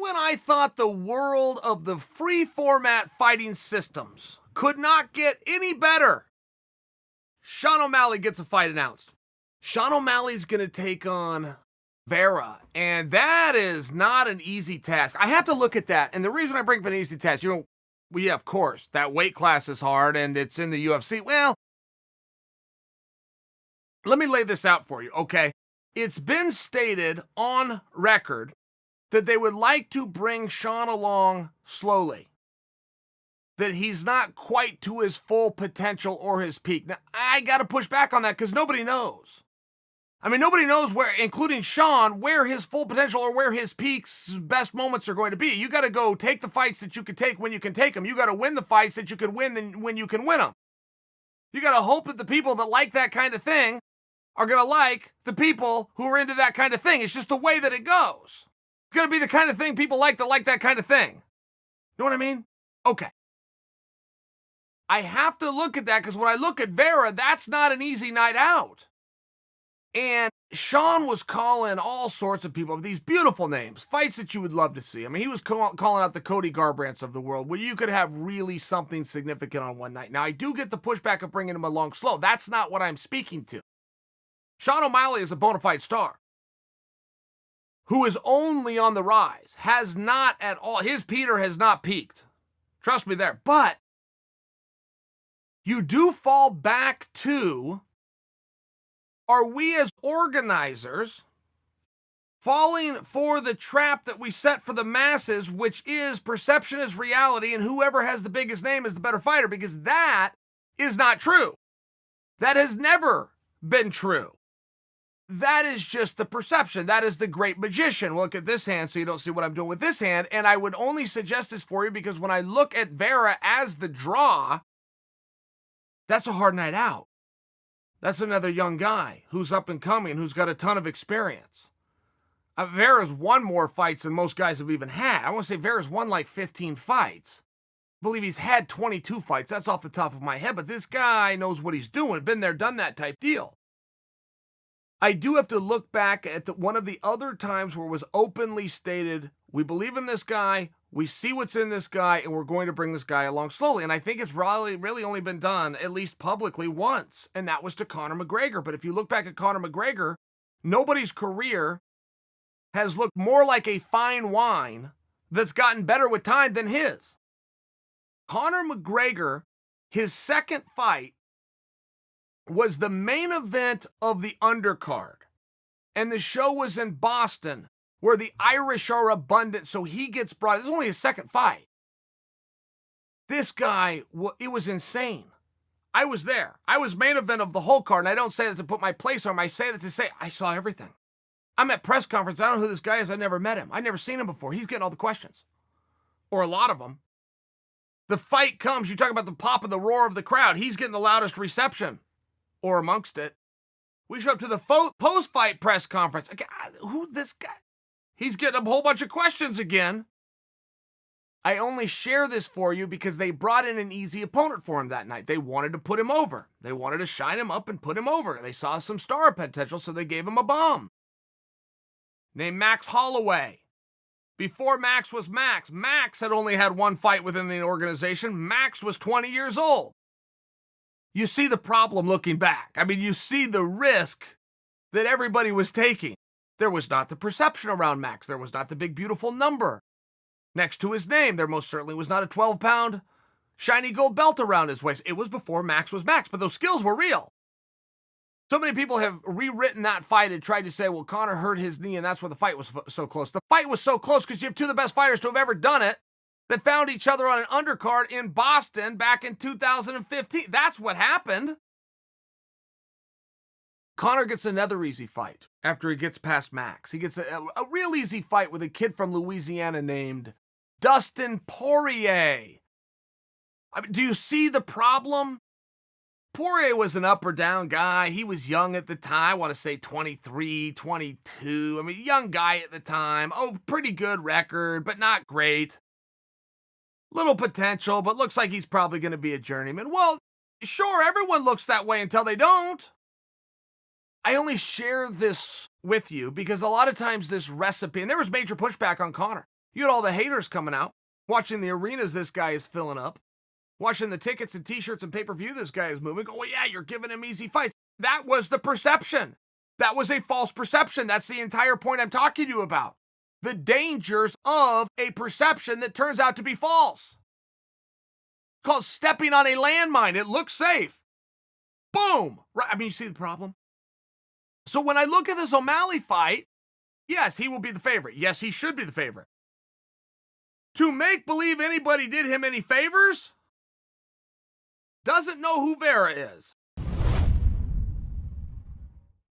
when I thought the world of the free format fighting systems could not get any better, Sean O'Malley gets a fight announced. Sean O'Malley's going to take on Vera, and that is not an easy task. I have to look at that, and the reason I bring up an easy task, yeah, of course, that weight class is hard, and it's in the UFC. Well, let me lay this out for you, okay? It's been stated on record that they would like to bring Sean along slowly, that he's not quite to his full potential or his peak. Now, I got to push back on that because nobody knows. I mean, nobody knows where, including Sean, where his full potential or where his peak's best moments are going to be. You got to go take the fights that you can take when you can take them. You got to win the fights that you can win when you can win them. You got to hope that the people that like that kind of thing are going to like the people who are into that kind of thing. It's just the way that it goes. It's going to be the kind of thing people like that like that kind of thing. You know what I mean? Okay. I have to look at that because when I look at Vera, that's not an easy night out. And Sean was calling all sorts of people, these beautiful names, fights that you would love to see. I mean, he was calling out the Cody Garbrandts of the world, where you could have really something significant on one night. Now, I do get the pushback of bringing him along slow. That's not what I'm speaking to. Sean O'Malley is a bona fide star who is only on the rise, has not at all, his Peter has not peaked. Trust me there. But you do fall back to, are we as organizers falling for the trap that we set for the masses, which is perception is reality and whoever has the biggest name is the better fighter? Because that is not true. That has never been true. That is just the perception. That is the great magician. Look at this hand so you don't see what I'm doing with this hand. And I would only suggest this for you because when I look at Vera as the draw, that's a hard night out. That's another young guy who's up and coming, who's got a ton of experience. Vera's won more fights than most guys have even had. I want to say Vera's won like 15 fights. I believe he's had 22 fights. That's off the top of my head. But this guy knows what he's doing. Been there, done that type deal. I do have to look back at one of the other times where it was openly stated, we believe in this guy, we see what's in this guy, and we're going to bring this guy along slowly. And I think it's really only been done, at least publicly, once, and that was to Conor McGregor. But if you look back at Conor McGregor, nobody's career has looked more like a fine wine that's gotten better with time than his. Conor McGregor, his second fight, was the main event of the undercard. And the show was in Boston, where the Irish are abundant, so he gets brought. This is only his second fight. This guy, it was insane. I was there. I was main event of the whole card, and I don't say that to put my place on him. I say that to say I saw everything. I'm at press conference. I don't know who this guy is. I never met him. I've never seen him before. He's getting all the questions, or a lot of them. The fight comes. You talk about the pop and the roar of the crowd. He's getting the loudest reception, or amongst it. We show up to the post-fight press conference. Who this guy? He's getting a whole bunch of questions again. I only share this for you because they brought in an easy opponent for him that night. They wanted to put him over. They wanted to shine him up and put him over. They saw some star potential, so they gave him a bomb. Named Max Holloway. Before Max was Max, Max had only had one fight within the organization. Max was 20 years old. You see the problem looking back. I mean, you see the risk that everybody was taking. There was not the perception around Max. There was not the big, beautiful number next to his name. There most certainly was not a 12-pound shiny gold belt around his waist. It was before Max was Max, but those skills were real. So many people have rewritten that fight and tried to say, well, Conor hurt his knee, and that's why the fight was so close. The fight was so close because you have two of the best fighters to have ever done it that found each other on an undercard in Boston back in 2015. That's what happened. Conor gets another easy fight after he gets past Max. He gets a real easy fight with a kid from Louisiana named Dustin Poirier. I mean, do you see the problem? Poirier was an up or down guy. He was young at the time. I want to say 23, 22. I mean, young guy at the time. Oh, pretty good record, but not great. Little potential, but looks like he's probably going to be a journeyman. Well, sure, everyone looks that way until they don't. I only share this with you because a lot of times this recipe, and there was major pushback on Conor. You had all the haters coming out, watching the arenas this guy is filling up, watching the tickets and t-shirts and pay-per-view this guy is moving. Oh, yeah, you're giving him easy fights. That was the perception. That was a false perception. That's the entire point I'm talking to you about. The dangers of a perception that turns out to be false. It's called stepping on a landmine. It looks safe. Boom. Right? I mean, you see the problem? So when I look at this O'Malley fight, yes, he will be the favorite. Yes, he should be the favorite. To make believe anybody did him any favors, doesn't know who Vera is.